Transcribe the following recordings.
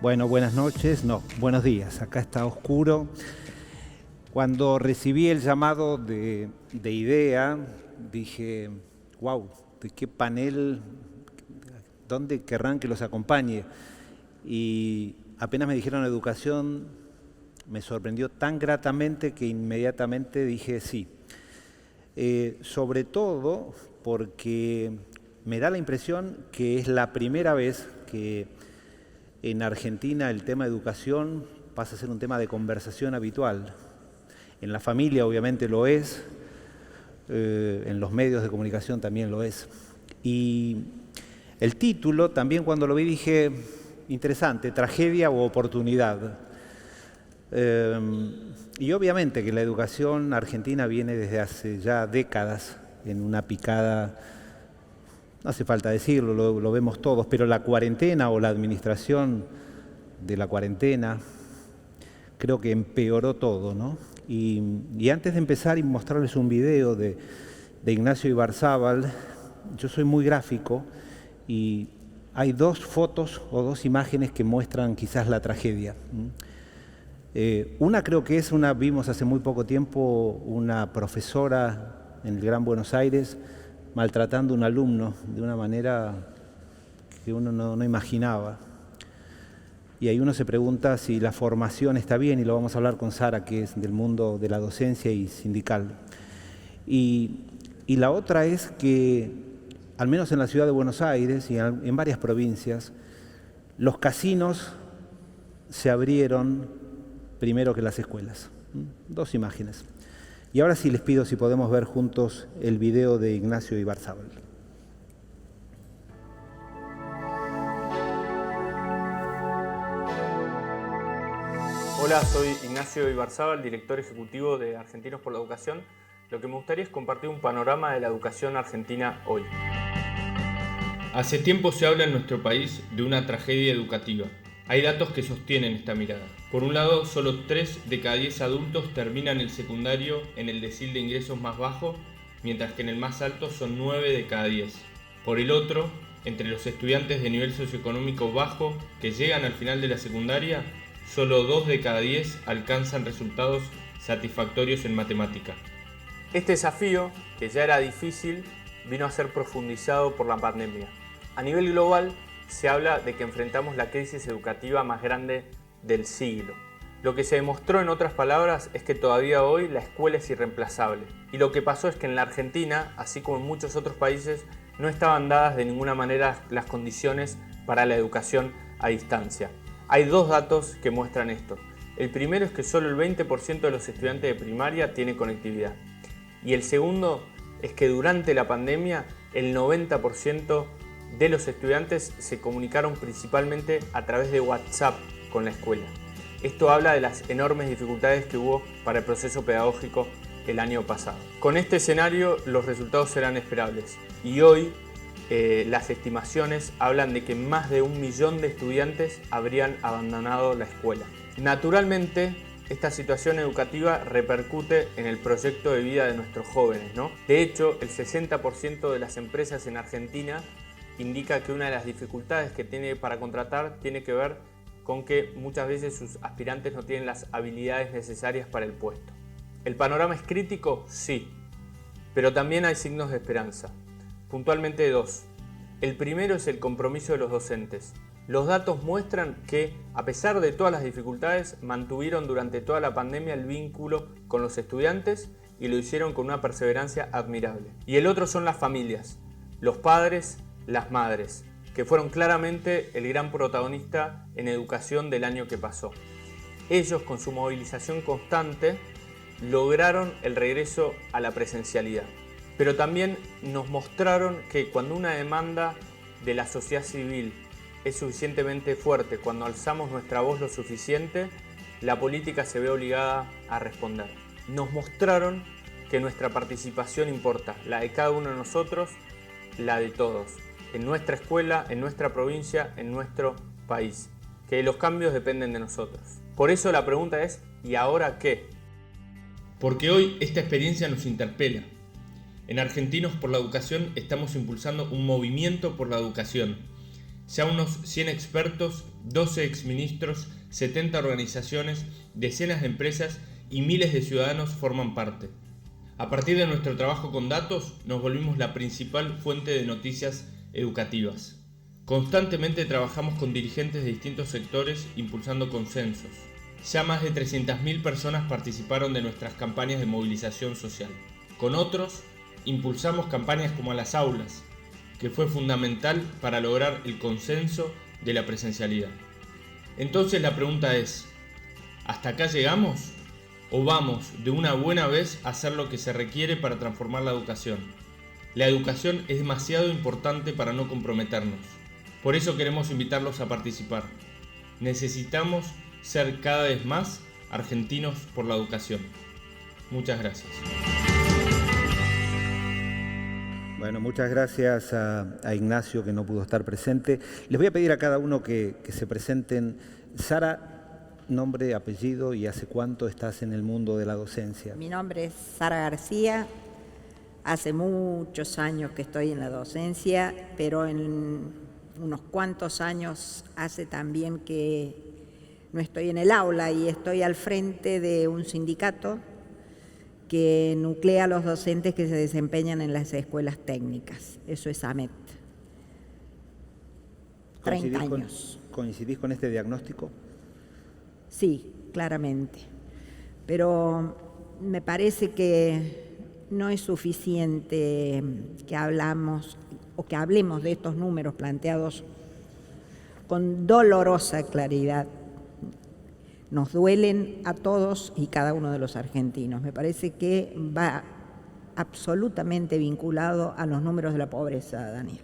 Bueno, buenas noches, no, buenos días. Acá está oscuro. Cuando recibí el llamado de IDEA, dije, wow, ¿de qué panel, dónde querrán que los acompañe? Y apenas me dijeron educación, me sorprendió tan gratamente que inmediatamente dije sí. Sobre todo porque me da la impresión que es la primera vez que en Argentina el tema educación pasa a ser un tema de conversación habitual. En la familia obviamente lo es, en los medios de comunicación también lo es. Y el título también cuando lo vi dije, interesante, tragedia o oportunidad. Y obviamente que la educación argentina viene desde hace ya décadas en una picada, no hace falta decirlo, lo vemos todos, pero la cuarentena o la administración de la cuarentena creo que empeoró todo, ¿no? Y antes de empezar y mostrarles un video de Ignacio Ibarzábal, yo soy muy gráfico y hay dos fotos o dos imágenes que muestran quizás la tragedia. Una creo que es vimos hace muy poco tiempo una profesora en el Gran Buenos Aires maltratando a un alumno de una manera que uno no imaginaba. Y ahí uno se pregunta si la formación está bien, y lo vamos a hablar con Sara, que es del mundo de la docencia y sindical. Y la otra es que, al menos en la ciudad de Buenos Aires y en varias provincias, los casinos se abrieron primero que las escuelas. Dos imágenes. Y ahora sí les pido si podemos ver juntos el video de Ignacio Ibarzábal. Hola, soy Ignacio Ibarzábal, director ejecutivo de Argentinos por la Educación. Lo que me gustaría es compartir un panorama de la educación argentina hoy. Hace tiempo se habla en nuestro país de una tragedia educativa. Hay datos que sostienen esta mirada. Por un lado, solo 3 de cada 10 adultos terminan el secundario en el decil de ingresos más bajo, mientras que en el más alto son 9 de cada 10. Por el otro, entre los estudiantes de nivel socioeconómico bajo que llegan al final de la secundaria, solo 2 de cada 10 alcanzan resultados satisfactorios en matemática. Este desafío, que ya era difícil, vino a ser profundizado por la pandemia. A nivel global, se habla de que enfrentamos la crisis educativa más grande del siglo. Lo que se demostró, en otras palabras, es que todavía hoy la escuela es irreemplazable. Y lo que pasó es que en la Argentina, así como en muchos otros países, no estaban dadas de ninguna manera las condiciones para la educación a distancia. Hay dos datos que muestran esto. El primero es que solo el 20% de los estudiantes de primaria tiene conectividad. Y el segundo es que durante la pandemia el 90% de los estudiantes se comunicaron principalmente a través de WhatsApp con la escuela. Esto habla de las enormes dificultades que hubo para el proceso pedagógico el año pasado. Con este escenario los resultados serán esperables y hoy las estimaciones hablan de que más de 1 millón de estudiantes habrían abandonado la escuela. Naturalmente, esta situación educativa repercute en el proyecto de vida de nuestros jóvenes, ¿no? De hecho, el 60% de las empresas en Argentina indica que una de las dificultades que tiene para contratar tiene que ver con que muchas veces sus aspirantes no tienen las habilidades necesarias para el puesto. ¿El panorama es crítico? Sí, pero también hay signos de esperanza. Puntualmente dos. El primero es el compromiso de los docentes. Los datos muestran que, a pesar de todas las dificultades, mantuvieron durante toda la pandemia el vínculo con los estudiantes y lo hicieron con una perseverancia admirable. Y el otro son las familias, los padres, las madres, que fueron claramente el gran protagonista en educación del año que pasó. Ellos, con su movilización constante, lograron el regreso a la presencialidad. Pero también nos mostraron que cuando una demanda de la sociedad civil es suficientemente fuerte, cuando alzamos nuestra voz lo suficiente, la política se ve obligada a responder. Nos mostraron que nuestra participación importa, la de cada uno de nosotros, la de todos, en nuestra escuela, en nuestra provincia, en nuestro país, que los cambios dependen de nosotros. Por eso la pregunta es, ¿y ahora qué? Porque hoy esta experiencia nos interpela. En Argentinos por la Educación estamos impulsando un movimiento por la educación. Ya unos 100 expertos, 12 exministros, 70 organizaciones, decenas de empresas y miles de ciudadanos forman parte. A partir de nuestro trabajo con datos, nos volvimos la principal fuente de noticias educativas. Constantemente trabajamos con dirigentes de distintos sectores impulsando consensos. Ya más de 300.000 personas participaron de nuestras campañas de movilización social. Con otros, impulsamos campañas como a las aulas, que fue fundamental para lograr el consenso de la presencialidad. Entonces la pregunta es, ¿hasta acá llegamos? ¿O vamos de una buena vez a hacer lo que se requiere para transformar la educación? La educación es demasiado importante para no comprometernos. Por eso queremos invitarlos a participar. Necesitamos ser cada vez más argentinos por la educación. Muchas gracias. Bueno, muchas gracias a Ignacio, que no pudo estar presente. Les voy a pedir a cada uno que se presenten. Sara, nombre, apellido y hace cuánto estás en el mundo de la docencia. Mi nombre es Sara García. Hace muchos años que estoy en la docencia, pero en unos cuantos años hace también que no estoy en el aula y estoy al frente de un sindicato que nuclea a los docentes que se desempeñan en las escuelas técnicas. Eso es AMET. 30 años. ¿Coincidís con este diagnóstico? Sí, claramente. Pero me parece que no es suficiente que hablemos de estos números planteados con dolorosa claridad. Nos duelen a todos y cada uno de los argentinos. Me parece que va absolutamente vinculado a los números de la pobreza, Daniel.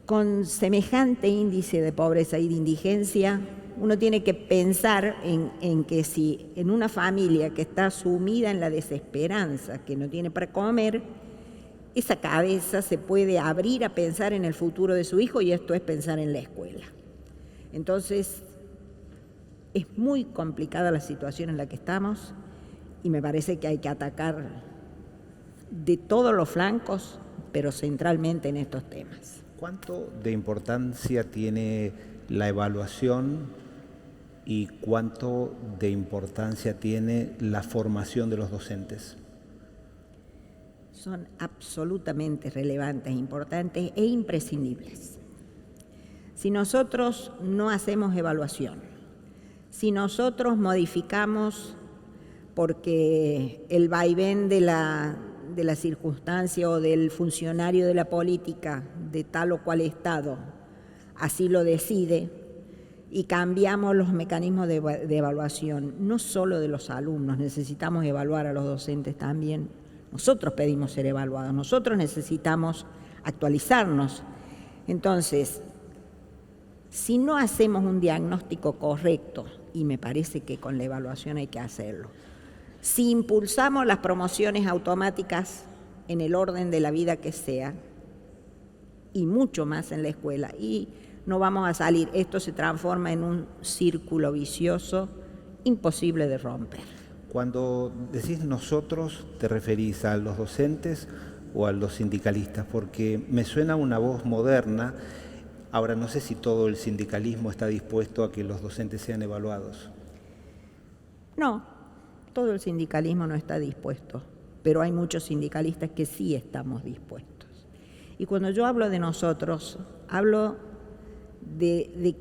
Con semejante índice de pobreza y de indigencia, uno tiene que pensar en que si en una familia que está sumida en la desesperanza, que no tiene para comer, esa cabeza se puede abrir a pensar en el futuro de su hijo, y esto es pensar en la escuela. Entonces, es muy complicada la situación en la que estamos y me parece que hay que atacar de todos los flancos, pero centralmente en estos temas. ¿Cuánto de importancia tiene la evaluación y cuánto de importancia tiene la formación de los docentes? Son absolutamente relevantes, importantes e imprescindibles. Si nosotros no hacemos evaluación, si nosotros modificamos porque el vaivén de la circunstancia o del funcionario de la política de tal o cual estado así lo decide, y cambiamos los mecanismos de evaluación, no solo de los alumnos, necesitamos evaluar a los docentes también. Nosotros pedimos ser evaluados, nosotros necesitamos actualizarnos. Entonces, si no hacemos un diagnóstico correcto, y me parece que con la evaluación hay que hacerlo, si impulsamos las promociones automáticas en el orden de la vida que sea, y mucho más en la escuela, y no vamos a salir, esto se transforma en un círculo vicioso imposible de romper. Cuando decís nosotros, ¿te referís a los docentes o a los sindicalistas? Porque me suena una voz moderna. Ahora, no sé si todo el sindicalismo está dispuesto a que los docentes sean evaluados. No, todo el sindicalismo no está dispuesto, pero hay muchos sindicalistas que sí estamos dispuestos. Y cuando yo hablo de nosotros, hablo de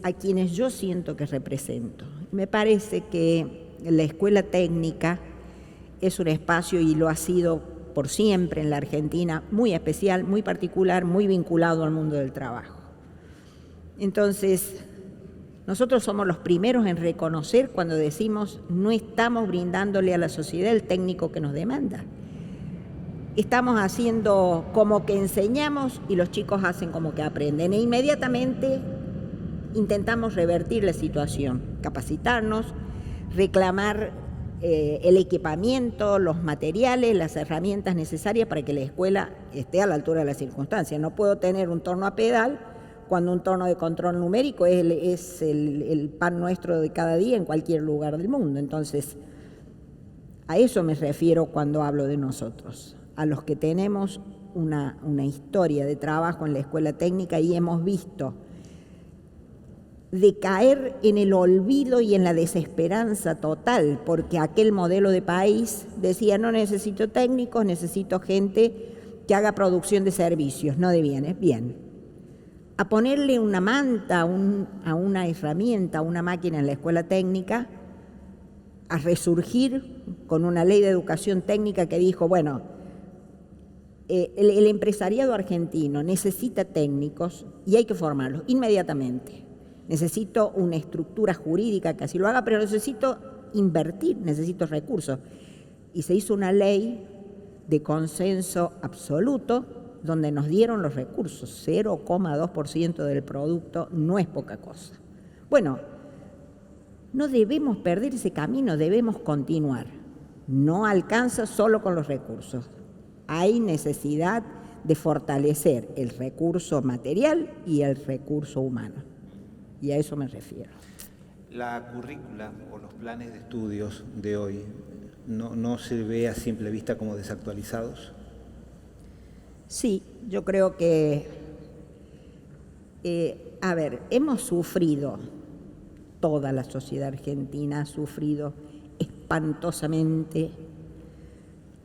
a quienes yo siento que represento. Me parece que la escuela técnica es un espacio, y lo ha sido por siempre en la Argentina, muy especial, muy particular, muy vinculado al mundo del trabajo. Entonces, nosotros somos los primeros en reconocer cuando decimos no estamos brindándole a la sociedad el técnico que nos demanda. Estamos haciendo como que enseñamos y los chicos hacen como que aprenden, e inmediatamente intentamos revertir la situación, capacitarnos, reclamar el equipamiento, los materiales, las herramientas necesarias para que la escuela esté a la altura de las circunstancias. No puedo tener un torno a pedal cuando un torno de control numérico es el pan nuestro de cada día en cualquier lugar del mundo. Entonces, a eso me refiero cuando hablo de nosotros, a los que tenemos una historia de trabajo en la escuela técnica y hemos visto de caer en el olvido y en la desesperanza total, porque aquel modelo de país decía: no necesito técnicos, necesito gente que haga producción de servicios, no de bienes. Bien, a ponerle una manta a una herramienta, a una máquina en la escuela técnica, a resurgir con una ley de educación técnica que dijo: bueno, el empresariado argentino necesita técnicos y hay que formarlos inmediatamente. Necesito una estructura jurídica que así lo haga, pero necesito invertir, necesito recursos. Y se hizo una ley de consenso absoluto donde nos dieron los recursos. 0,2% del producto no es poca cosa. Bueno, no debemos perder ese camino, debemos continuar. No alcanza solo con los recursos. Hay necesidad de fortalecer el recurso material y el recurso humano. Y a eso me refiero. La currícula o los planes de estudios de hoy no se ve a simple vista como desactualizados. Sí, yo creo que, hemos sufrido, toda la sociedad argentina ha sufrido espantosamente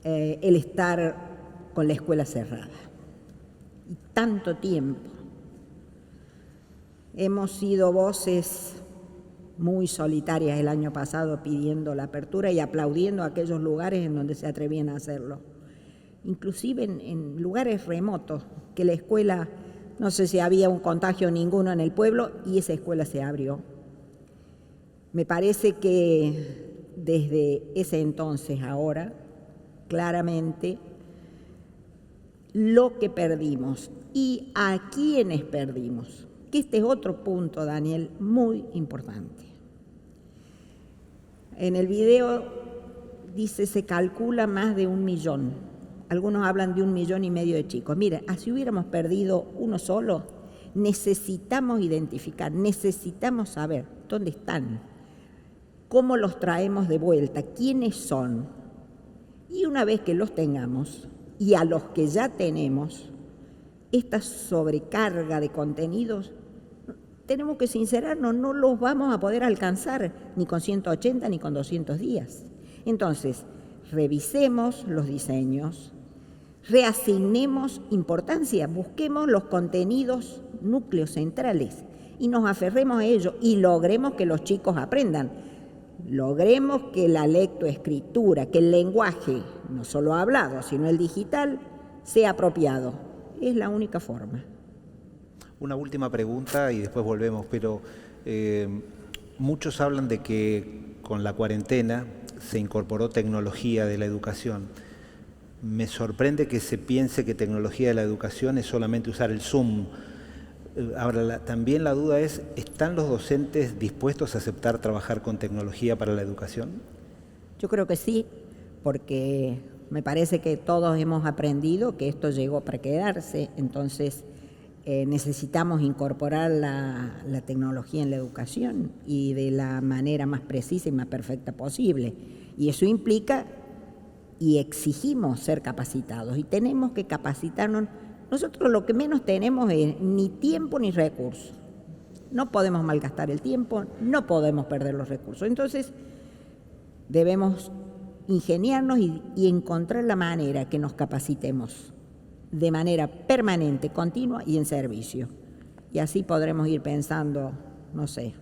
el estar con la escuela cerrada. Y tanto tiempo. Hemos sido voces muy solitarias el año pasado pidiendo la apertura y aplaudiendo a aquellos lugares en donde se atrevían a hacerlo. Inclusive en lugares remotos, que la escuela, no sé si había un contagio ninguno en el pueblo y esa escuela se abrió. Me parece que desde ese entonces ahora, claramente, lo que perdimos y a quienes perdimos, que este es otro punto, Daniel, muy importante. En el video dice, se calcula más de 1 millón. Algunos hablan de 1,5 millones de chicos. Mira, si hubiéramos perdido uno solo, necesitamos identificar, necesitamos saber dónde están, cómo los traemos de vuelta, quiénes son. Y una vez que los tengamos, y a los que ya tenemos, esta sobrecarga de contenidos, tenemos que sincerarnos, no los vamos a poder alcanzar ni con 180 ni con 200 días. Entonces, revisemos los diseños, reasignemos importancia, busquemos los contenidos, núcleos centrales y nos aferremos a ellos y logremos que los chicos aprendan. Logremos que la lectoescritura, que el lenguaje, no solo hablado, sino el digital, sea apropiado. Es la única forma. Una última pregunta y después volvemos, pero muchos hablan de que con la cuarentena se incorporó tecnología de la educación. Me sorprende que se piense que tecnología de la educación es solamente usar el Zoom. Ahora, también la duda es, ¿están los docentes dispuestos a aceptar trabajar con tecnología para la educación? Yo creo que sí, porque me parece que todos hemos aprendido que esto llegó para quedarse, entonces necesitamos incorporar la tecnología en la educación y de la manera más precisa y más perfecta posible. Y eso implica y exigimos ser capacitados y tenemos que capacitarnos. Nosotros lo que menos tenemos es ni tiempo ni recursos. No podemos malgastar el tiempo, no podemos perder los recursos. Entonces debemos ingeniarnos y encontrar la manera que nos capacitemos de manera permanente, continua y en servicio. Y así podremos ir pensando, no sé,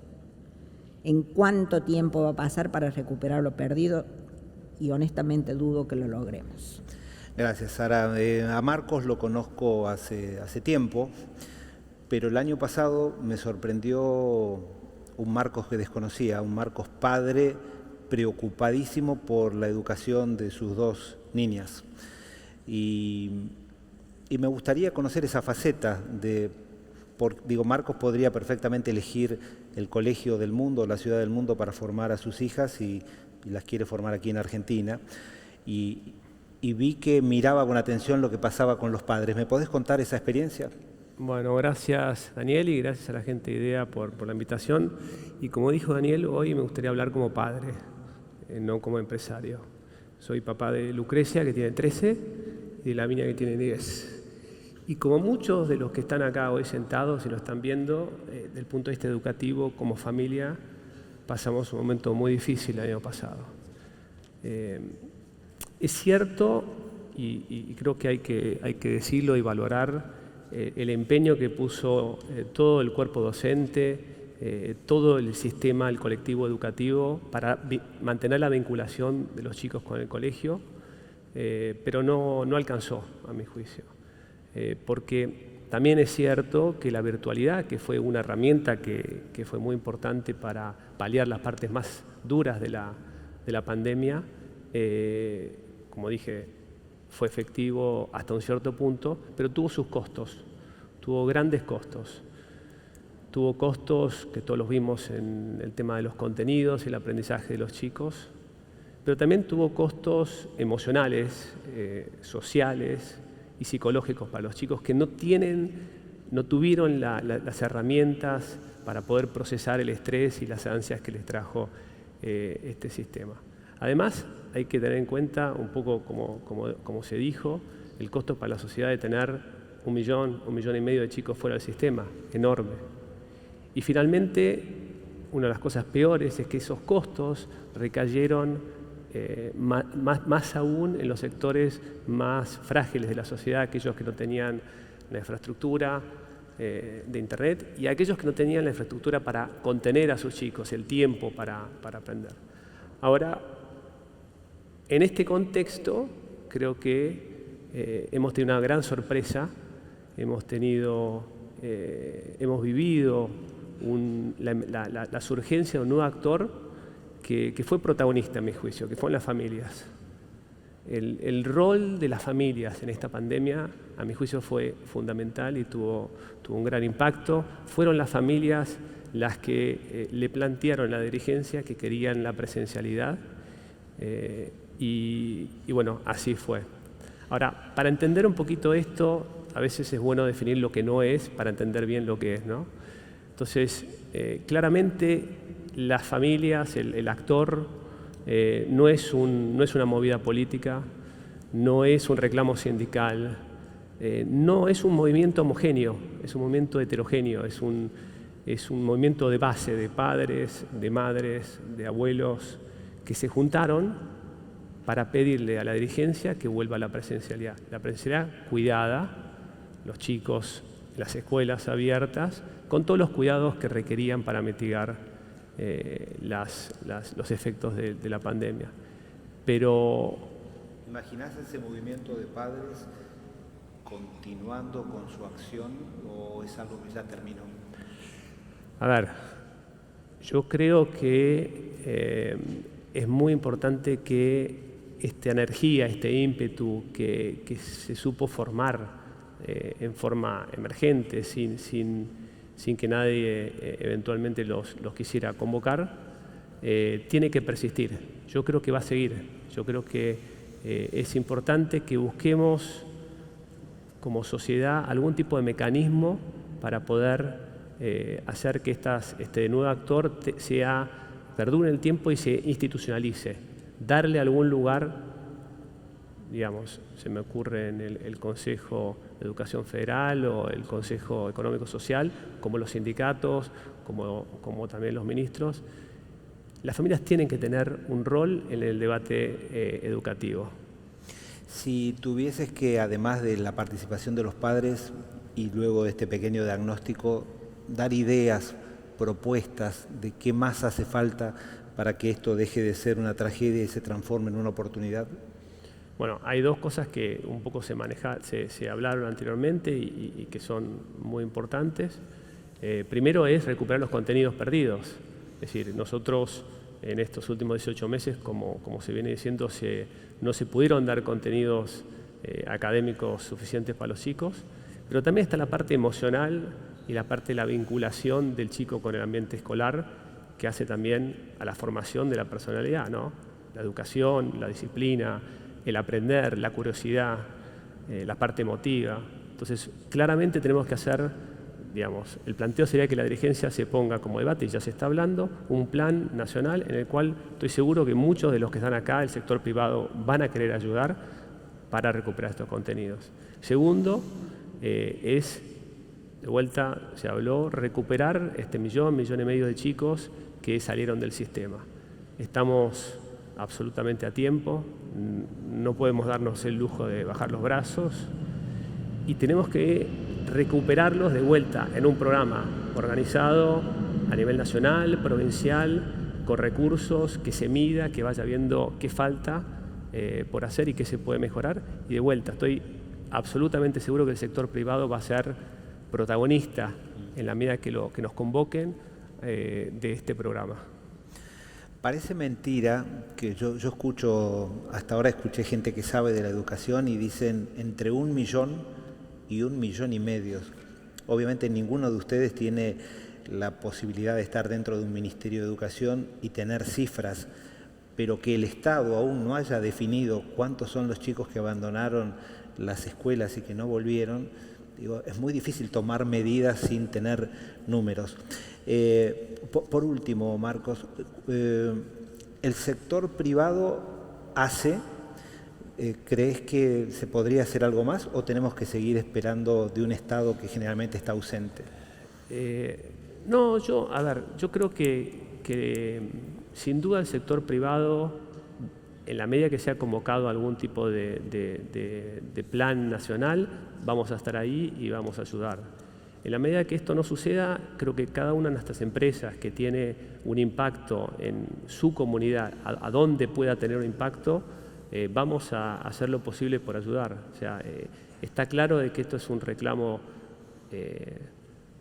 en cuánto tiempo va a pasar para recuperar lo perdido y honestamente dudo que lo logremos. Gracias, Sara. A Marcos lo conozco hace tiempo, pero el año pasado me sorprendió un Marcos que desconocía, un Marcos padre preocupadísimo por la educación de sus 2 niñas. Y me gustaría conocer esa faceta Marcos podría perfectamente elegir el colegio del mundo, la ciudad del mundo para formar a sus hijas y las quiere formar aquí en Argentina. Y vi que miraba con atención lo que pasaba con los padres. ¿Me podés contar esa experiencia? Bueno, gracias Daniel y gracias a la gente de IDEA por la invitación. Y como dijo Daniel, hoy me gustaría hablar como padre, no como empresario. Soy papá de Lucrecia, que tiene 13, y de Lavinia, que tiene 10. Y como muchos de los que están acá hoy sentados y nos están viendo, desde el punto de vista educativo, como familia, pasamos un momento muy difícil el año pasado. Es cierto, y creo que hay que decirlo y valorar el empeño que puso todo el cuerpo docente, todo el sistema, el colectivo educativo, para mantener la vinculación de los chicos con el colegio, pero no alcanzó, a mi juicio. Porque también es cierto que la virtualidad, que fue una herramienta que fue muy importante para paliar las partes más duras de la pandemia, como dije, fue efectivo hasta un cierto punto, pero tuvo sus costos, tuvo grandes costos. Tuvo costos que todos los vimos en el tema de los contenidos y el aprendizaje de los chicos, pero también tuvo costos emocionales, sociales y psicológicos para los chicos que no tuvieron las herramientas para poder procesar el estrés y las ansias que les trajo este sistema. Además, hay que tener en cuenta, un poco como se dijo, el costo para la sociedad de tener 1 millón y medio de chicos fuera del sistema, enorme. Y finalmente, una de las cosas peores es que esos costos recayeron más aún en los sectores más frágiles de la sociedad, aquellos que no tenían la infraestructura de Internet y aquellos que no tenían la infraestructura para contener a sus chicos, el tiempo para aprender. Ahora, en este contexto, creo que hemos tenido una gran sorpresa, hemos vivido la surgencia de un nuevo actor que fue protagonista, en mi juicio, que fue en las familias. El rol de las familias en esta pandemia, a mi juicio, fue fundamental y tuvo un gran impacto. Fueron las familias las que le plantearon a la dirigencia que querían la presencialidad y bueno, así fue. Ahora, para entender un poquito esto, a veces es bueno definir lo que no es para entender bien lo que es, ¿no? Entonces, claramente las familias, el actor, no es una movida política, no es un reclamo sindical, no es un movimiento homogéneo, es un movimiento heterogéneo, es un movimiento de base de padres, de madres, de abuelos, que se juntaron para pedirle a la dirigencia que vuelva a la presencialidad cuidada, los chicos en las escuelas abiertas, con todos los cuidados que requerían para mitigar los efectos de la pandemia. Pero ¿imaginás ese movimiento de padres continuando con su acción o es algo que ya terminó? A ver, yo creo que es muy importante que esta energía, este ímpetu que se supo formar en forma emergente, sin que nadie eventualmente los quisiera convocar, tiene que persistir. Yo creo que va a seguir. Yo creo que es importante que busquemos como sociedad algún tipo de mecanismo para poder hacer que este nuevo actor perdure en el tiempo y se institucionalice. Darle algún lugar, digamos, se me ocurre en el Consejo de Educación Federal o el Consejo Económico Social, como los sindicatos, como también los ministros. Las familias tienen que tener un rol en el debate educativo. Si tuvieses que, además de la participación de los padres y luego de este pequeño diagnóstico, dar ideas, propuestas de qué más hace falta para que esto deje de ser una tragedia y se transforme en una oportunidad. Bueno, hay dos cosas que un poco se hablaron anteriormente y que son muy importantes. Primero es recuperar los contenidos perdidos. Es decir, nosotros en estos últimos 18 meses, como se viene diciendo, no se pudieron dar contenidos académicos suficientes para los chicos, pero también está la parte emocional y la parte de la vinculación del chico con el ambiente escolar, que hace también a la formación de la personalidad, ¿no? La educación, la disciplina, el aprender, la curiosidad, la parte emotiva. Entonces, claramente tenemos que hacer, digamos, el planteo sería que la dirigencia se ponga como debate, y ya se está hablando, un plan nacional en el cual estoy seguro que muchos de los que están acá, el sector privado, van a querer ayudar para recuperar estos contenidos. Segundo, es, de vuelta se habló, recuperar este millón y medio de chicos que salieron del sistema. Estamos absolutamente a tiempo, no podemos darnos el lujo de bajar los brazos y tenemos que recuperarlos de vuelta en un programa organizado a nivel nacional, provincial, con recursos, que se mida, que vaya viendo qué falta por hacer y qué se puede mejorar. Y de vuelta, estoy absolutamente seguro que el sector privado va a ser protagonista en la medida que nos convoquen de este programa. Parece mentira que yo escucho, hasta ahora escuché gente que sabe de la educación y dicen entre 1 millón y 1,5 millones. Obviamente ninguno de ustedes tiene la posibilidad de estar dentro de un Ministerio de Educación y tener cifras, pero que el Estado aún no haya definido cuántos son los chicos que abandonaron las escuelas y que no volvieron, digo, es muy difícil tomar medidas sin tener números. Por último, Marcos, ¿el sector privado hace? ¿Crees que se podría hacer algo más o tenemos que seguir esperando de un Estado que generalmente está ausente? No, yo creo que sin duda el sector privado, en la medida que se ha convocado algún tipo de plan nacional, vamos a estar ahí y vamos a ayudar. En la medida que esto no suceda, creo que cada una de nuestras empresas que tiene un impacto en su comunidad, a donde pueda tener un impacto, vamos a hacer lo posible por ayudar. O sea, está claro de que esto es un reclamo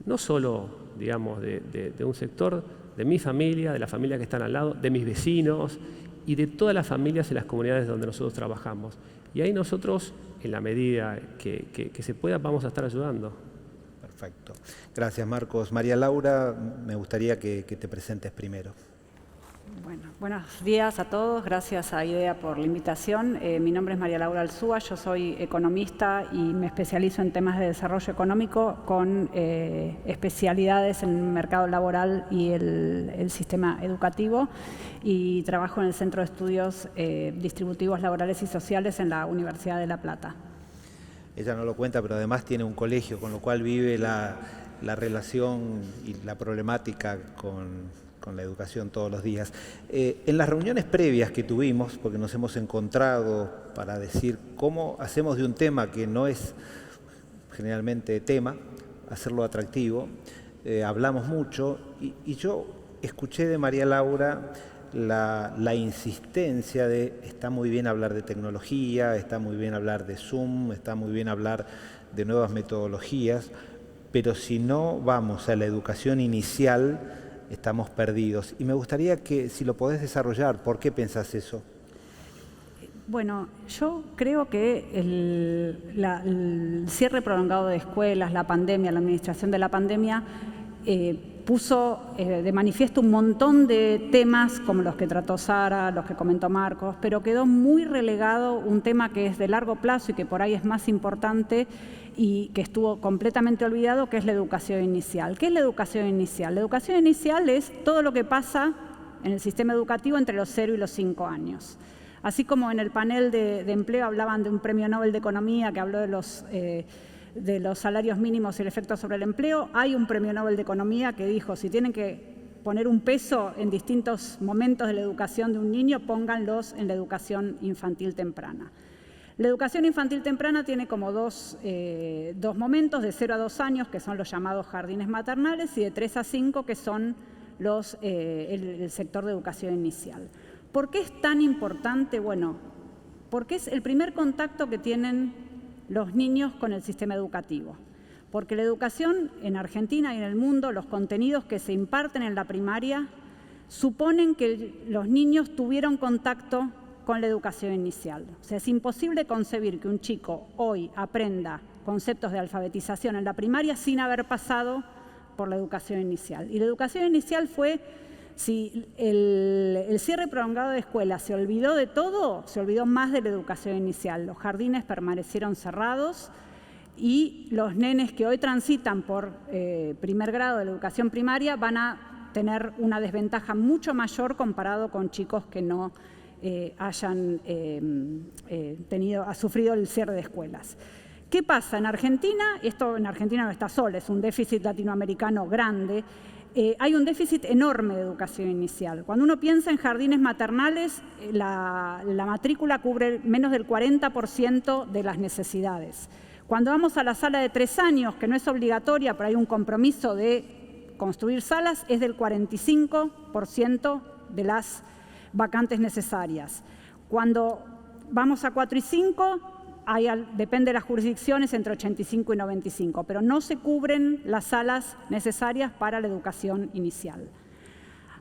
no solo, digamos, de un sector, de mi familia, de la familia que están al lado, de mis vecinos y de todas las familias en las comunidades donde nosotros trabajamos. Y ahí nosotros, en la medida que se pueda, vamos a estar ayudando. Perfecto. Gracias, Marcos. María Laura, me gustaría que te presentes primero. Bueno, buenos días a todos. Gracias a IDEA por la invitación. Mi nombre es María Laura Alzúa, yo soy economista y me especializo en temas de desarrollo económico con especialidades en el mercado laboral y el sistema educativo, y trabajo en el Centro de Estudios Distributivos Laborales y Sociales en la Universidad de La Plata. Ella no lo cuenta, pero además tiene un colegio, con lo cual vive la relación y la problemática con la educación todos los días. En las reuniones previas que tuvimos, porque nos hemos encontrado para decir cómo hacemos de un tema que no es generalmente tema, hacerlo atractivo, hablamos mucho y yo escuché de María Laura la insistencia de está muy bien hablar de tecnología, está muy bien hablar de Zoom, está muy bien hablar de nuevas metodologías, pero si no vamos a la educación inicial, estamos perdidos. Y me gustaría que, si lo podés desarrollar, ¿por qué pensás eso? Bueno, yo creo que el cierre prolongado de escuelas, la pandemia, la administración de la pandemia, puso de manifiesto un montón de temas como los que trató Sara, los que comentó Marcos, pero quedó muy relegado un tema que es de largo plazo y que por ahí es más importante y que estuvo completamente olvidado, que es la educación inicial. ¿Qué es la educación inicial? La educación inicial es todo lo que pasa en el sistema educativo entre los 0 y los 5 años. Así como en el panel de empleo hablaban de un premio Nobel de Economía que habló de los salarios mínimos y el efecto sobre el empleo, hay un premio Nobel de Economía que dijo, si tienen que poner un peso en distintos momentos de la educación de un niño, pónganlos en la educación infantil temprana. La educación infantil temprana tiene como dos momentos, de 0 a 2 años, que son los llamados jardines maternales, y de 3 a 5, que son el sector de educación inicial. ¿Por qué es tan importante? Bueno, porque es el primer contacto que tienen los niños con el sistema educativo. Porque la educación en Argentina y en el mundo, los contenidos que se imparten en la primaria, suponen que los niños tuvieron contacto con la educación inicial. O sea, es imposible concebir que un chico hoy aprenda conceptos de alfabetización en la primaria sin haber pasado por la educación inicial. Y la educación inicial fue, si el cierre prolongado de escuelas se olvidó de todo, se olvidó más de la educación inicial. Los jardines permanecieron cerrados y los nenes que hoy transitan por primer grado de la educación primaria van a tener una desventaja mucho mayor comparado con chicos que no hayan sufrido el cierre de escuelas. ¿Qué pasa en Argentina? Esto en Argentina no está solo, es un déficit latinoamericano grande. Hay un déficit enorme de educación inicial. Cuando uno piensa en jardines maternales, la matrícula cubre menos del 40% de las necesidades. Cuando vamos a la sala de 3 años, que no es obligatoria, pero hay un compromiso de construir salas, es del 45% de las vacantes necesarias. Cuando vamos a 4 y 5, depende de las jurisdicciones, entre 85 y 95, pero no se cubren las salas necesarias para la educación inicial.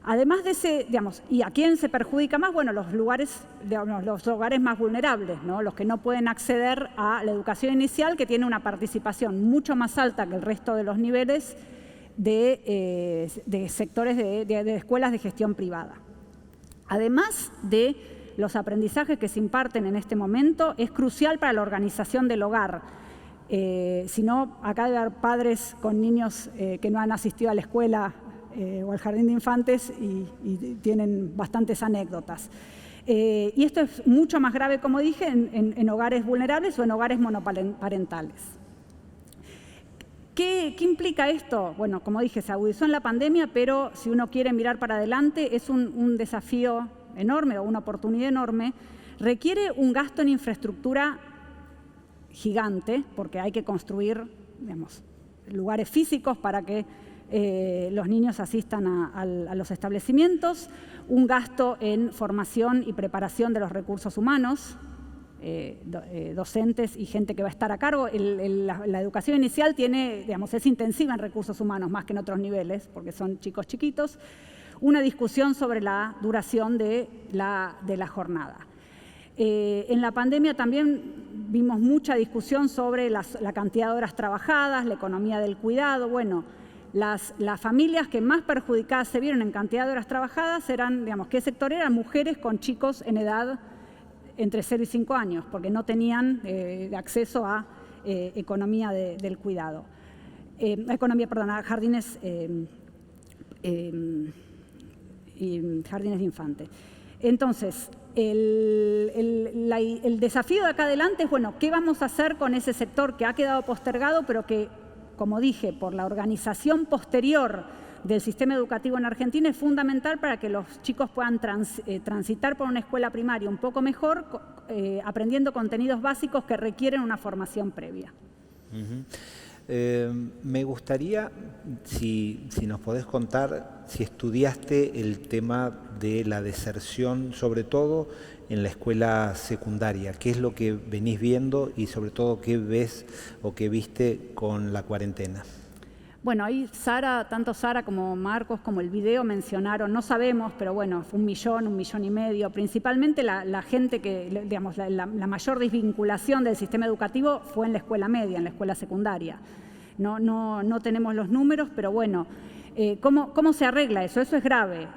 Además de ese, digamos, ¿y a quién se perjudica más? Bueno, los hogares más vulnerables, ¿no? Los que no pueden acceder a la educación inicial, que tiene una participación mucho más alta que el resto de los niveles de sectores de escuelas de gestión privada. Además de los aprendizajes que se imparten en este momento, es crucial para la organización del hogar. Si no, acá debe haber padres con niños que no han asistido a la escuela o al jardín de infantes y tienen bastantes anécdotas. Y esto es mucho más grave, como dije, en hogares vulnerables o en hogares monoparentales. ¿Qué implica esto? Bueno, como dije, se agudizó en la pandemia, pero si uno quiere mirar para adelante, es un desafío enorme o una oportunidad enorme. Requiere un gasto en infraestructura gigante, porque hay que construir, digamos, lugares físicos para que los niños asistan a los establecimientos, un gasto en formación y preparación de los recursos humanos, docentes y gente que va a estar a cargo. La educación inicial es intensiva en recursos humanos más que en otros niveles, porque son chicos chiquitos. Una discusión sobre la duración de la jornada. En la pandemia también vimos mucha discusión sobre la cantidad de horas trabajadas, la economía del cuidado. Bueno, las familias que más perjudicadas se vieron en cantidad de horas trabajadas eran, digamos, ¿qué sector eran? Mujeres con chicos en edad entre 0 y 5 años, porque no tenían acceso a economía del cuidado. A jardines jardines de infantes. Entonces, el desafío de acá adelante es, bueno, ¿qué vamos a hacer con ese sector que ha quedado postergado, pero que, como dije, por la organización posterior del sistema educativo en Argentina es fundamental para que los chicos puedan transitar por una escuela primaria un poco mejor, aprendiendo contenidos básicos que requieren una formación previa? Me gustaría, si nos podés contar, si estudiaste el tema de la deserción, sobre todo en la escuela secundaria. ¿Qué es lo que venís viendo y sobre todo qué ves o qué viste con la cuarentena? Bueno, ahí tanto Sara como Marcos como el video mencionaron, no sabemos, pero bueno, fue 1 millón y medio. Principalmente la gente que, digamos, la mayor desvinculación del sistema educativo fue en la escuela media, en la escuela secundaria. No tenemos los números, pero bueno, ¿cómo se arregla eso? Eso es grave.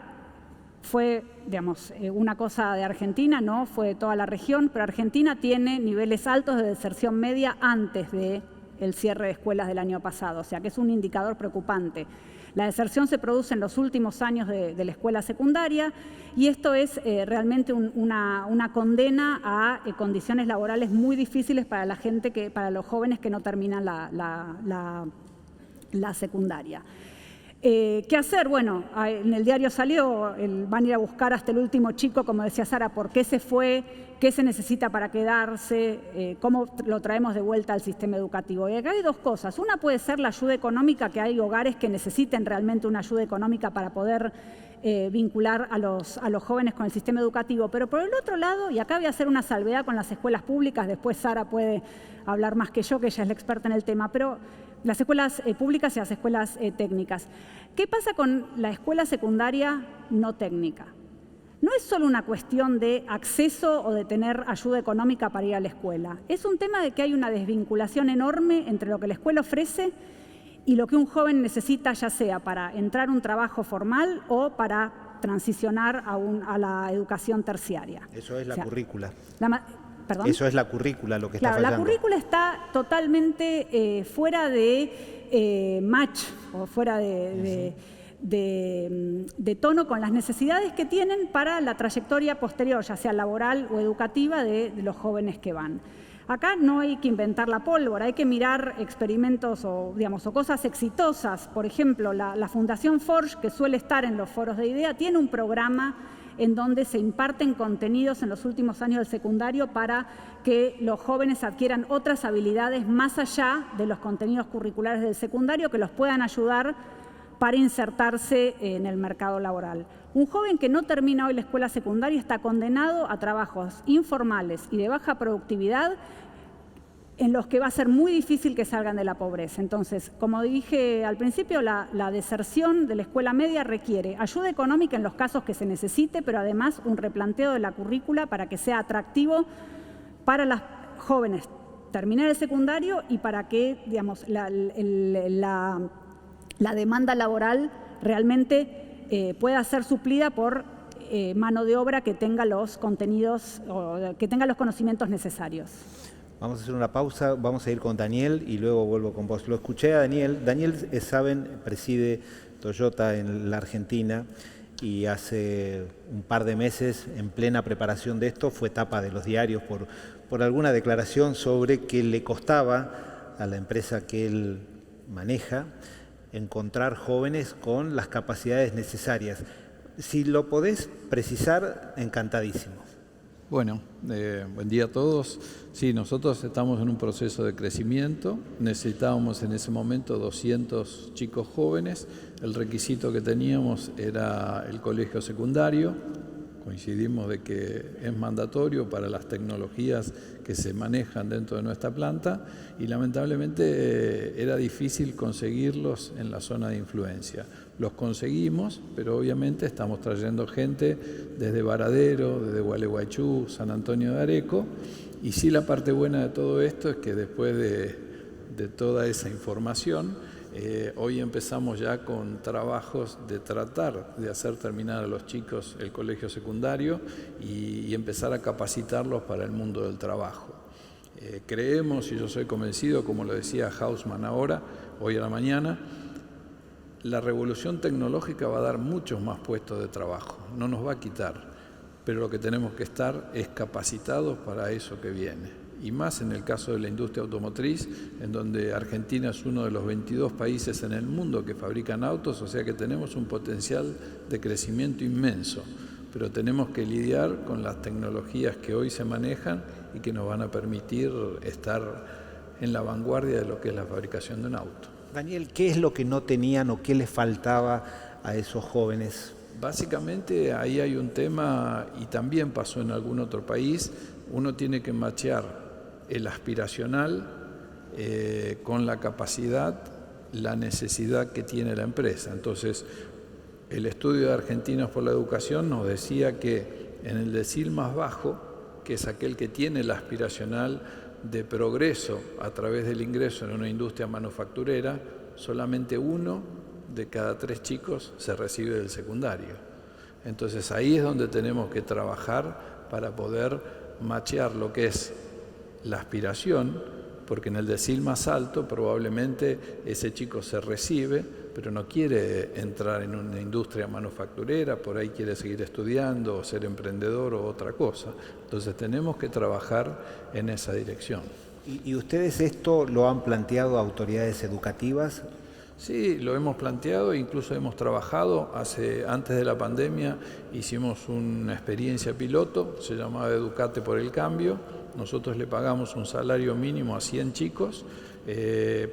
Fue, digamos, una cosa de Argentina, no fue de toda la región, pero Argentina tiene niveles altos de deserción media antes del cierre de escuelas del año pasado, o sea que es un indicador preocupante. La deserción se produce en los últimos años de la escuela secundaria y esto es realmente una condena a condiciones laborales muy difíciles para para los jóvenes que no terminan la secundaria. ¿Qué hacer? Bueno, en el diario salió, van a ir a buscar hasta el último chico, como decía Sara, por qué se fue, qué se necesita para quedarse, cómo lo traemos de vuelta al sistema educativo. Y acá hay 2 cosas. Una puede ser la ayuda económica, que hay hogares que necesiten realmente una ayuda económica para poder vincular a los jóvenes con el sistema educativo. Pero por el otro lado, y acá voy a hacer una salvedad con las escuelas públicas, después Sara puede hablar más que yo, que ella es la experta en el tema, pero las escuelas públicas y las escuelas técnicas. ¿Qué pasa con la escuela secundaria no técnica? No es solo una cuestión de acceso o de tener ayuda económica para ir a la escuela. Es un tema de que hay una desvinculación enorme entre lo que la escuela ofrece y lo que un joven necesita, ya sea para entrar a un trabajo formal o para transicionar a la educación terciaria. Eso es la currícula. ¿Perdón? Eso es la currícula, lo que está fallando. La currícula está totalmente fuera de match o fuera de tono con las necesidades que tienen para la trayectoria posterior, ya sea laboral o educativa, de los jóvenes que van. Acá no hay que inventar la pólvora, hay que mirar experimentos o cosas exitosas. Por ejemplo, la Fundación Forge, que suele estar en los foros de IDEA, tiene un programa en donde se imparten contenidos en los últimos años del secundario para que los jóvenes adquieran otras habilidades más allá de los contenidos curriculares del secundario que los puedan ayudar para insertarse en el mercado laboral. Un joven que no termina hoy la escuela secundaria está condenado a trabajos informales y de baja productividad en los que va a ser muy difícil que salgan de la pobreza. Entonces, como dije al principio, la deserción de la escuela media requiere ayuda económica en los casos que se necesite, pero además un replanteo de la currícula para que sea atractivo para las jóvenes terminar el secundario y para que la demanda laboral realmente pueda ser suplida por mano de obra que tenga los contenidos o que tenga los conocimientos necesarios. Vamos a hacer una pausa, vamos a ir con Daniel y luego vuelvo con vos. Lo escuché a Daniel. Daniel, saben, preside Toyota en la Argentina y hace un par de meses, en plena preparación de esto, fue tapa de los diarios por alguna declaración sobre que le costaba a la empresa que él maneja encontrar jóvenes con las capacidades necesarias. Si lo podés precisar, encantadísimo. Bueno, buen día a todos. Sí, nosotros estamos en un proceso de crecimiento. Necesitábamos en ese momento 200 chicos jóvenes. El requisito que teníamos era el colegio secundario. Coincidimos de que es mandatorio para las tecnologías que se manejan dentro de nuestra planta y lamentablemente era difícil conseguirlos en la zona de influencia. Los conseguimos, pero obviamente estamos trayendo gente desde Varadero, desde Gualeguaychú, San Antonio de Areco, y sí, la parte buena de todo esto es que después de toda esa información, hoy empezamos ya con trabajos de tratar de hacer terminar a los chicos el colegio secundario y empezar a capacitarlos para el mundo del trabajo. Creemos, y yo soy convencido, como lo decía Hausmann ahora, hoy a la mañana, la revolución tecnológica va a dar muchos más puestos de trabajo, no nos va a quitar, pero lo que tenemos que estar es capacitados para eso que viene. Y más en el caso de la industria automotriz, en donde Argentina es uno de los 22 países en el mundo que fabrican autos, o sea que tenemos un potencial de crecimiento inmenso, pero tenemos que lidiar con las tecnologías que hoy se manejan y que nos van a permitir estar en la vanguardia de lo que es la fabricación de un auto. Daniel, ¿qué es lo que no tenían o qué les faltaba a esos jóvenes? Básicamente ahí hay un tema, y también pasó en algún otro país, uno tiene que machear el aspiracional con la capacidad, la necesidad que tiene la empresa. Entonces, el estudio de Argentinos por la Educación nos decía que en el decil más bajo, que es aquel que tiene el aspiracional de progreso a través del ingreso en una industria manufacturera, solamente 1 de cada 3 chicos se recibe del secundario. Entonces ahí es donde tenemos que trabajar para poder machear lo que es la aspiración, porque en el decil más alto probablemente ese chico se recibe, pero no quiere entrar en una industria manufacturera, por ahí quiere seguir estudiando o ser emprendedor o otra cosa. Entonces tenemos que trabajar en esa dirección. ¿Y ustedes esto lo han planteado a autoridades educativas? Sí, lo hemos planteado, incluso hemos trabajado, antes de la pandemia hicimos una experiencia piloto, se llamaba Educate por el Cambio. Nosotros le pagamos un salario mínimo a 100 chicos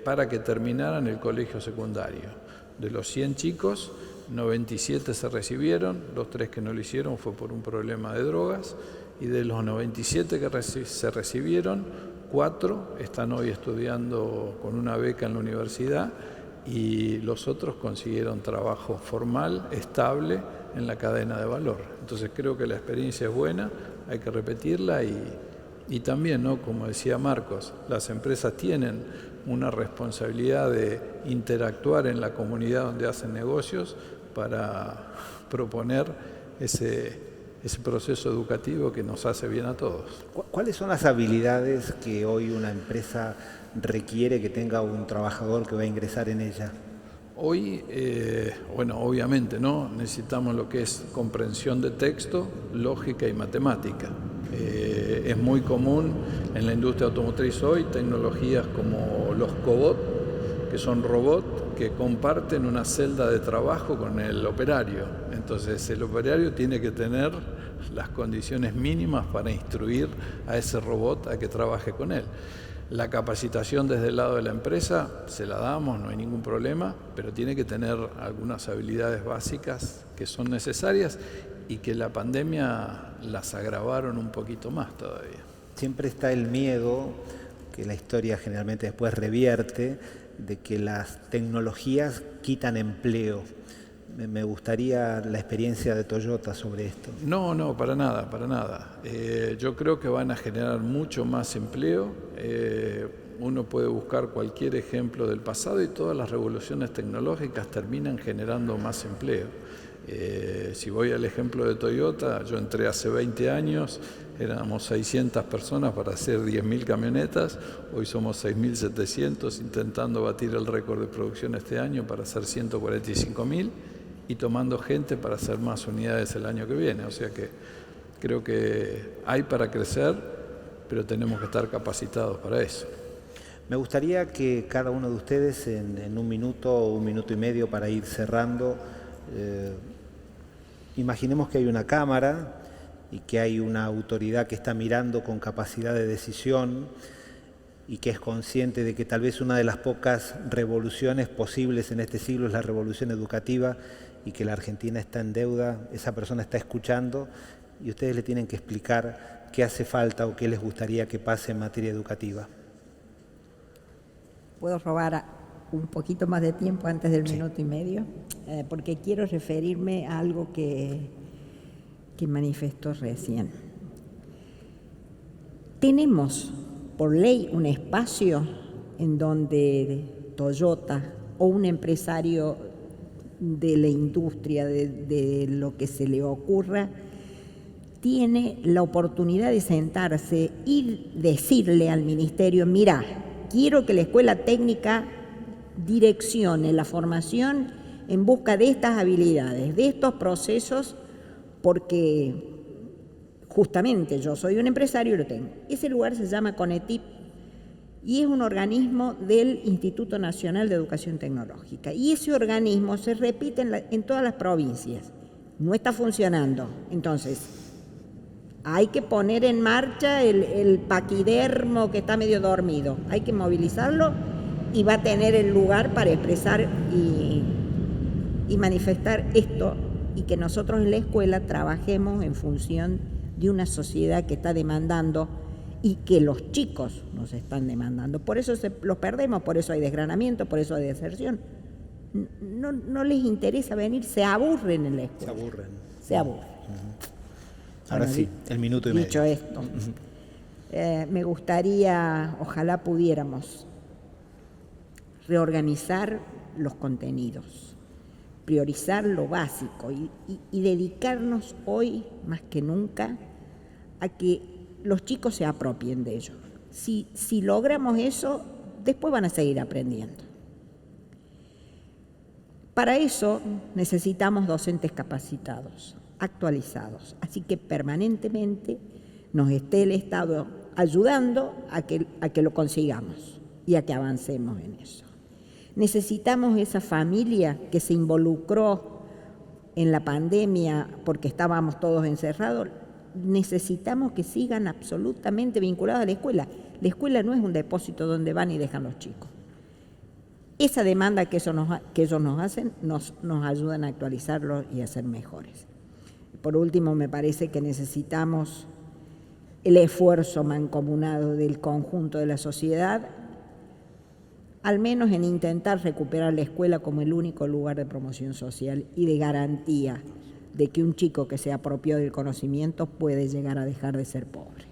para que terminaran el colegio secundario. De los 100 chicos, 97 se recibieron, los 3 que no lo hicieron fue por un problema de drogas, y de los 97 que se recibieron, 4 están hoy estudiando con una beca en la universidad, y los otros consiguieron trabajo formal, estable, en la cadena de valor. Entonces creo que la experiencia es buena, hay que repetirla y también, ¿no?, como decía Marcos, las empresas tienen una responsabilidad de interactuar en la comunidad donde hacen negocios para proponer ese proceso educativo que nos hace bien a todos. ¿Cuáles son las habilidades que hoy una empresa requiere que tenga un trabajador que va a ingresar en ella? Hoy, bueno, obviamente, ¿no?, necesitamos lo que es comprensión de texto, lógica y matemática. Es muy común en la industria automotriz hoy tecnologías como los cobot, que son robots que comparten una celda de trabajo con el operario. Entonces el operario tiene que tener las condiciones mínimas para instruir a ese robot a que trabaje con él. La capacitación desde el lado de la empresa se la damos, no hay ningún problema, pero tiene que tener algunas habilidades básicas que son necesarias y que la pandemia las agravaron un poquito más todavía. Siempre está el miedo, que la historia generalmente después revierte, de que las tecnologías quitan empleo. Me gustaría la experiencia de Toyota sobre esto. No, para nada, para nada. Yo creo que van a generar mucho más empleo. Uno puede buscar cualquier ejemplo del pasado y todas las revoluciones tecnológicas terminan generando más empleo. Si voy al ejemplo de Toyota, yo entré hace 20 años, éramos 600 personas para hacer 10.000 camionetas, hoy somos 6.700 intentando batir el récord de producción este año para hacer 145.000 y tomando gente para hacer más unidades el año que viene. O sea que creo que hay para crecer, pero tenemos que estar capacitados para eso. Me gustaría que cada uno de ustedes en un minuto o un minuto y medio para ir cerrando, imaginemos que hay una cámara y que hay una autoridad que está mirando con capacidad de decisión y que es consciente de que tal vez una de las pocas revoluciones posibles en este siglo es la revolución educativa y que la Argentina está en deuda. Esa persona está escuchando y ustedes le tienen que explicar qué hace falta o qué les gustaría que pase en materia educativa. ¿Puedo robar un poquito más de tiempo antes del minuto y medio? Porque quiero referirme a algo que manifestó recién. Tenemos por ley un espacio en donde Toyota o un empresario de la industria, de lo que se le ocurra, tiene la oportunidad de sentarse y decirle al ministerio: mira, quiero que la escuela técnica direccione la formación en busca de estas habilidades, de estos procesos, porque justamente yo soy un empresario y lo tengo. Ese lugar se llama CONETIP y es un organismo del Instituto Nacional de Educación Tecnológica. Y ese organismo se repite en todas las provincias. No está funcionando. Entonces, hay que poner en marcha el paquidermo que está medio dormido. Hay que movilizarlo y va a tener el lugar para expresar y manifestar esto, y que nosotros en la escuela trabajemos en función de una sociedad que está demandando y que los chicos nos están demandando. Por eso los perdemos, por eso hay desgranamiento, por eso hay deserción. No les interesa venir, se aburren en la escuela. Se aburren. Ahora Bueno, sí, el minuto y medio. Dicho esto, me gustaría, ojalá pudiéramos reorganizar los contenidos, priorizar lo básico y dedicarnos hoy más que nunca a que los chicos se apropien de ellos. Si logramos eso, después van a seguir aprendiendo. Para eso necesitamos docentes capacitados, actualizados, así que permanentemente nos esté el Estado ayudando a que lo consigamos y a que avancemos en eso. Necesitamos esa familia que se involucró en la pandemia porque estábamos todos encerrados, necesitamos que sigan absolutamente vinculados a la escuela. La escuela no es un depósito donde van y dejan los chicos. Esa demanda que ellos nos hacen nos ayudan a actualizarlos y a ser mejores. Por último, me parece que necesitamos el esfuerzo mancomunado del conjunto de la sociedad, al menos en intentar recuperar la escuela como el único lugar de promoción social y de garantía de que un chico que se apropió del conocimiento puede llegar a dejar de ser pobre.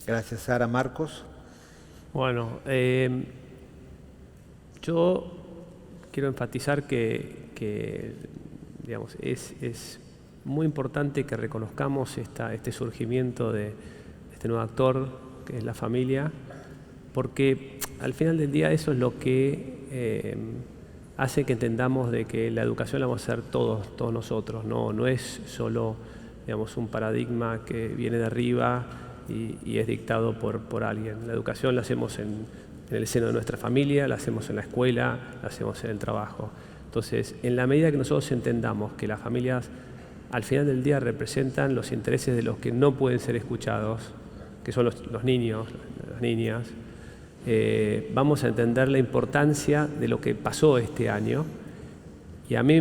Gracias, Sara. Marcos. Bueno, yo quiero enfatizar que digamos, es muy importante que reconozcamos este surgimiento de este nuevo actor, que es la familia, porque al final del día eso es lo que hace que entendamos de que la educación la vamos a hacer todos nosotros, no es solo, digamos, un paradigma que viene de arriba y es dictado por alguien. La educación la hacemos en el seno de nuestra familia, la hacemos en la escuela, la hacemos en el trabajo. Entonces, en la medida que nosotros entendamos que las familias al final del día representan los intereses de los que no pueden ser escuchados, que son los niños, las niñas, vamos a entender la importancia de lo que pasó este año. Y a mí,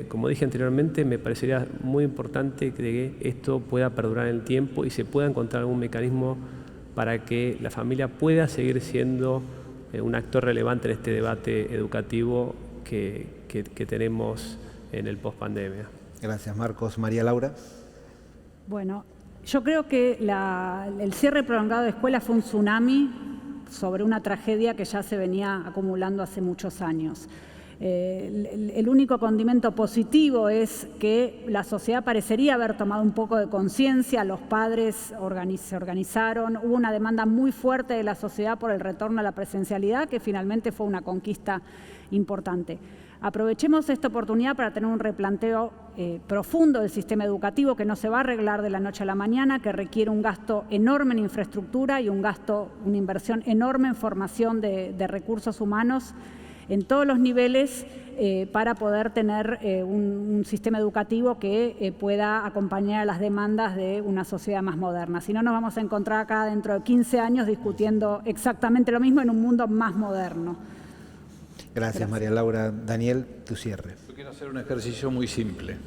como dije anteriormente, me parecería muy importante que esto pueda perdurar en el tiempo y se pueda encontrar algún mecanismo para que la familia pueda seguir siendo un actor relevante en este debate educativo que tenemos en el post-pandemia. Gracias, Marcos. María Laura. Bueno, yo creo que el cierre prolongado de escuelas fue un tsunami sobre una tragedia que ya se venía acumulando hace muchos años. El único condimento positivo es que la sociedad parecería haber tomado un poco de conciencia, los padres se organizaron, hubo una demanda muy fuerte de la sociedad por el retorno a la presencialidad, que finalmente fue una conquista importante. Aprovechemos esta oportunidad para tener un replanteo profundo del sistema educativo que no se va a arreglar de la noche a la mañana, que requiere un gasto enorme en infraestructura y una inversión enorme en formación de recursos humanos en todos los niveles para poder tener un sistema educativo que pueda acompañar a las demandas de una sociedad más moderna. Si no, nos vamos a encontrar acá dentro de 15 años discutiendo exactamente lo mismo en un mundo más moderno. Gracias, María Laura. Daniel, tu cierre. Yo quiero hacer un ejercicio muy simple.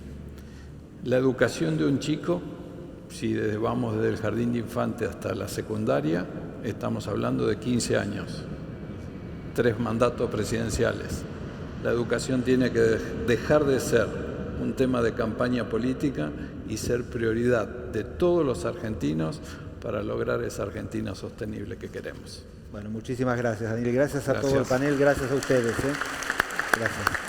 La educación de un chico, si vamos desde el jardín de infante hasta la secundaria, estamos hablando de 15 años, 3 mandatos presidenciales. La educación tiene que dejar de ser un tema de campaña política y ser prioridad de todos los argentinos para lograr esa Argentina sostenible que queremos. Bueno, muchísimas gracias, Daniel. Gracias a todo el panel, gracias a ustedes. Gracias.